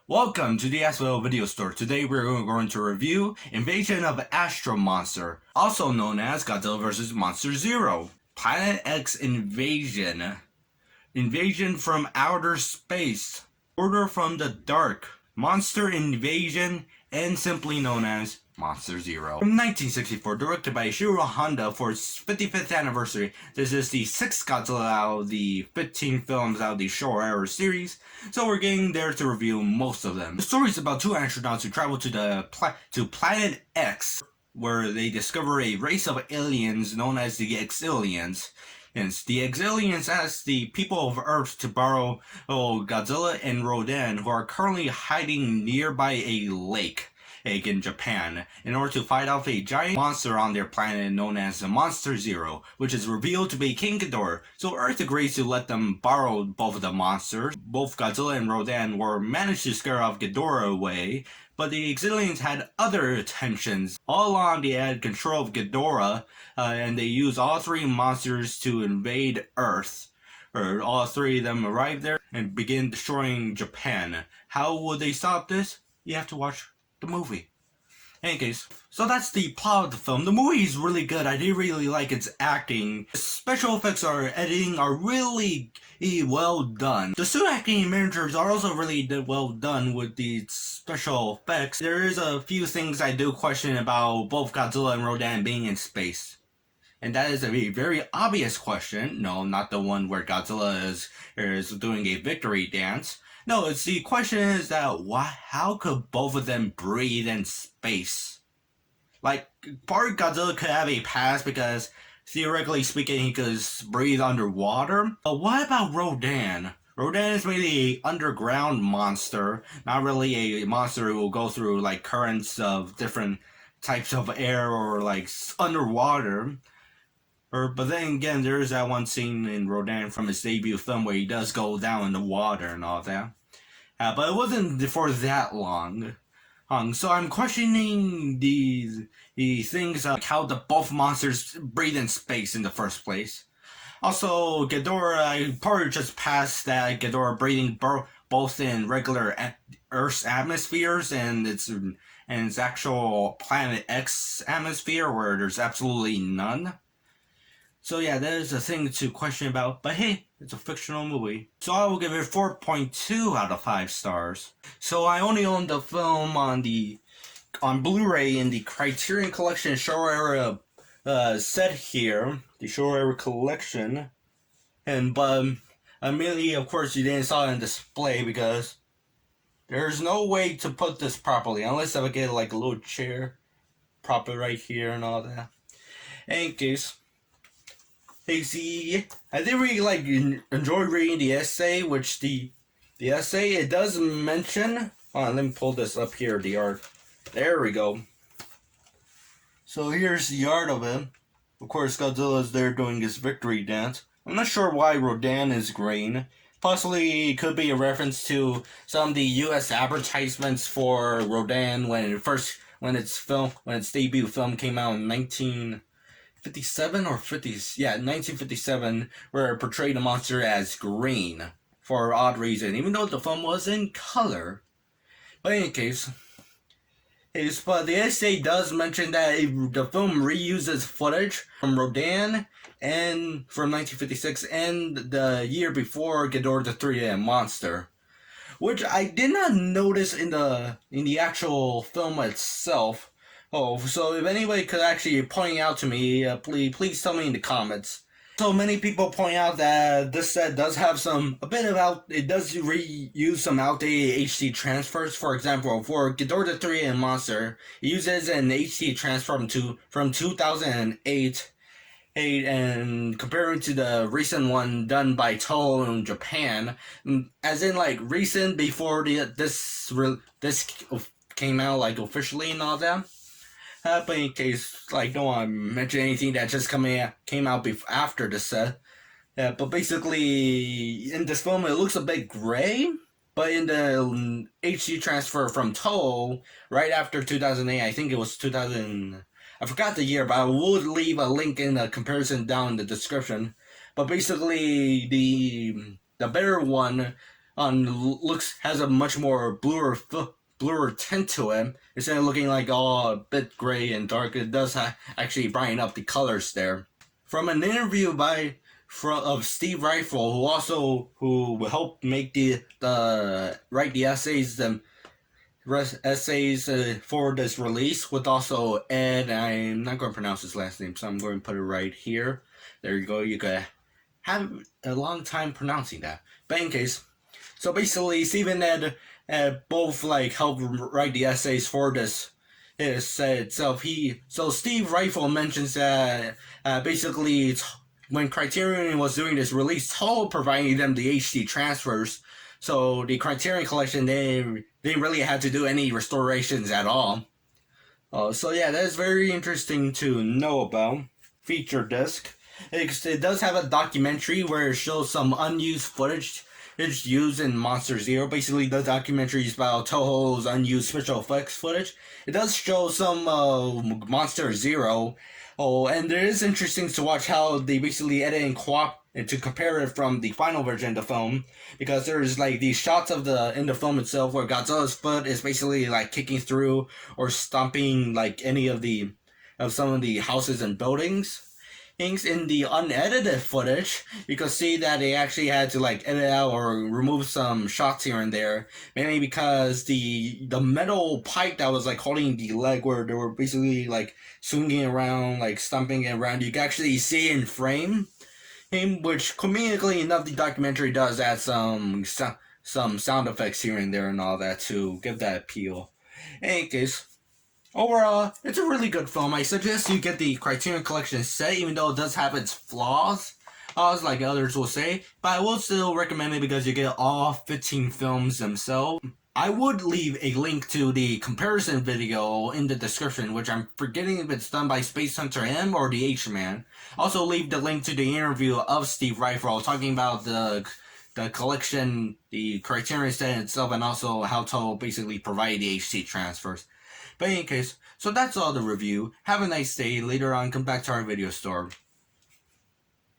Welcome to the SpaceHunterM video store. Today we're going to review Invasion of Astro-Monster, also known as Godzilla vs. Monster Zero. Planet X Invasion. Invasion from outer space. Order from the dark. Monster Invasion, and simply known as Monster Zero. From 1964, directed by Ishiro Honda for its 55th anniversary, this is the 6th Godzilla out of the 15 films out of the Showa Era series, so we're getting there to review most of them. The story is about two astronauts who travel to Planet X, where they discover a race of aliens known as the Exilians. Hence, the Exilians ask the people of Earth to borrow Godzilla and Rodan, who are currently hiding nearby a lake in Japan, in order to fight off a giant monster on their planet known as Monster Zero, which is revealed to be King Ghidorah. So Earth agrees to let them borrow both of the monsters. Both Godzilla and Rodan were managed to scare off Ghidorah away, but the Exilians had other intentions. All along they had control of Ghidorah, and they used all three monsters to invade Earth. All three of them arrive there and begin destroying Japan. How will they stop this? You have to watch the movie. In any case, so that's the plot of the film. The movie is really good. I did really like its acting. The special effects editing are really well done. The suit acting and miniatures are also really well done with the special effects. There is a few things I do question about both Godzilla and Rodan being in space. And that is a very obvious question. No, not the one where Godzilla is doing a victory dance. No, it's the question is that how could both of them breathe in space? Like, part Godzilla could have a pass because, theoretically speaking, he could breathe underwater. But what about Rodan? Rodan is really an underground monster, not really a monster who will go through, like, currents of different types of air or, like, underwater. But then again, there is that one scene in Rodan from his debut film where he does go down in the water and all that. But it wasn't for that long. So I'm questioning the things like how the both monsters breathe in space in the first place. Also, Ghidorah, I probably just passed that Ghidorah breathing both in regular Earth's atmospheres and its actual Planet X atmosphere where there's absolutely none. So yeah, that is a thing to question about, but hey, it's a fictional movie. So I will give it 4.2 out of 5 stars. So I only own the film on Blu-ray in the Criterion Collection Showa Era set here, the Showa Era collection. But immediately, of course, you didn't saw it on display because there's no way to put this properly unless I get like a little chair, prop it right here and all that. In any case. Hey, see, I did really enjoy reading the essay, which the essay, it does mention, hold on, let me pull this up here, the art. There we go. So here's the art of it. Of course, Godzilla's there doing his victory dance. I'm not sure why Rodan is green. Possibly it could be a reference to some of the US advertisements for Rodan when its debut film came out in 1957 or 50s, yeah, 1957, where it portrayed the monster as green for an odd reason, even though the film was in color. But in any case, but the essay does mention that the film reuses footage from Rodan and from 1956 and the year before Ghidorah the 3D monster, which I did not notice in the actual film itself. So if anybody could actually point out to me, please tell me in the comments. So many people point out that this set does have it does reuse some outdated HD transfers. For example, for Ghidorah the 3D monster, it uses an HD transfer from 2008, and comparing to the recent one done by Toho in Japan, as in like recent before this came out like officially and all that. But in case, don't want to mention anything that just came out after the set. But basically, in this film, it looks a bit gray. But in the HD transfer from Toho, right after 2008, I think it was 2000... I forgot the year, but I will leave a link in the comparison down in the description. But basically, the better one has a much more bluer tint to it. Instead of looking like all a bit gray and dark, it does actually brighten up the colors there. From an interview of Steve Ryfle, who helped make write the essays for this release, with also Ed. I'm not going to pronounce his last name, so I'm going to put it right here. There you go. You could have a long time pronouncing that. But in case, so basically, Steve and Ed both like helped write the essays for this itself. So Steve Ryfle mentions that basically when Criterion was doing this release, Toho providing them the HD transfers. So the Criterion Collection, they didn't really have to do any restorations at all. So yeah, that is very interesting to know about. Feature disc. It does have a documentary where it shows some unused footage it's used in Monster Zero. Basically, the documentary is about Toho's unused special effects footage. It does show some Monster Zero. Oh, and it is interesting to watch how they basically edit and to compare it from the final version of the film, because there's like these shots in the film itself where Godzilla's foot is basically like kicking through or stomping like any of some of the houses and buildings. In the unedited footage, you can see that they actually had to like edit out or remove some shots here and there, mainly because the metal pipe that was like holding the leg, where they were basically like swinging around, like stomping it around, you can actually see in frame, which conveniently enough the documentary does add some sound effects here and there and all that to give that appeal. In any case, overall, it's a really good film. I suggest you get the Criterion Collection set, even though it does have its flaws, like others will say. But I will still recommend it because you get all 15 films themselves. I would leave a link to the comparison video in the description, which I'm forgetting if it's done by SpaceHunterM or the H-Man. Also leave the link to the interview of Steve Ryfle talking about the collection, the Criterion set itself, and also how to basically provide the HD transfers. But in any case, so that's all the review. Have a nice day. Later on, come back to our video store.